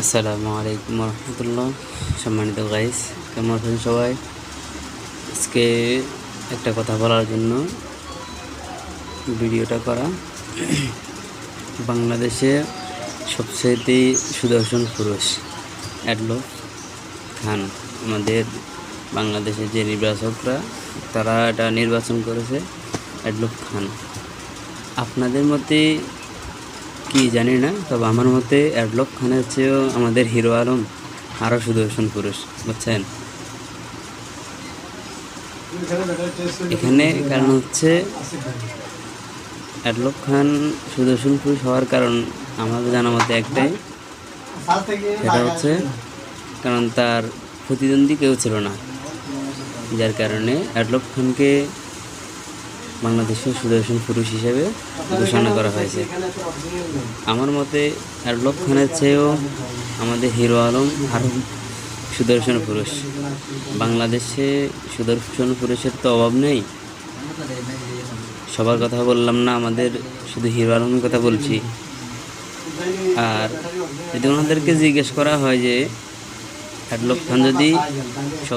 আসসালামু আলাইকুম রহমতুল্লাহ। সম্মানিত গাইস, কেমন আছেন সবাই? আজকে একটা কথা বলার জন্য ভিডিওটা করা। বাংলাদেশে সবচেয়ে সুদর্শন পুরুষ অ্যাডলফ খান। আমাদের বাংলাদেশের যে নির্বাচকরা তারা এটা নির্বাচন করেছে অ্যাডলফ খান। আপনাদের মতে কি জানি না, তবে আমার মতে অ্যাডলফ খানের চেয়েও আমাদের হিরো আলম আরও সুদর্শন পুরুষ, বুঝছেন? এখানে কারণ হচ্ছে অ্যাডলফ খান সুদর্শন পুরুষ হওয়ার কারণ আমার জানা মতে একটাই, সেটা হচ্ছে কারণ তার প্রতিদ্বন্দ্বী কেউ ছিল না, যার কারণে অ্যাডলফ খানকে বাংলাদেশের সুদর্শন পুরুষ হিসেবে ঘোষণা করা হয়েছে। আমার মতে অ্যাডলফ খানের চেয়েও আমাদের হিরো আলম আরও সুদর্শন পুরুষ। বাংলাদেশে সুদর্শন পুরুষের তো অভাব নেই। সবার কথা বললাম না, আমাদের শুধু হিরো আলমের কথা বলছি। আর যদি ওনাদেরকে জিজ্ঞেস করা হয় যে অ্যাডলফ খান যদি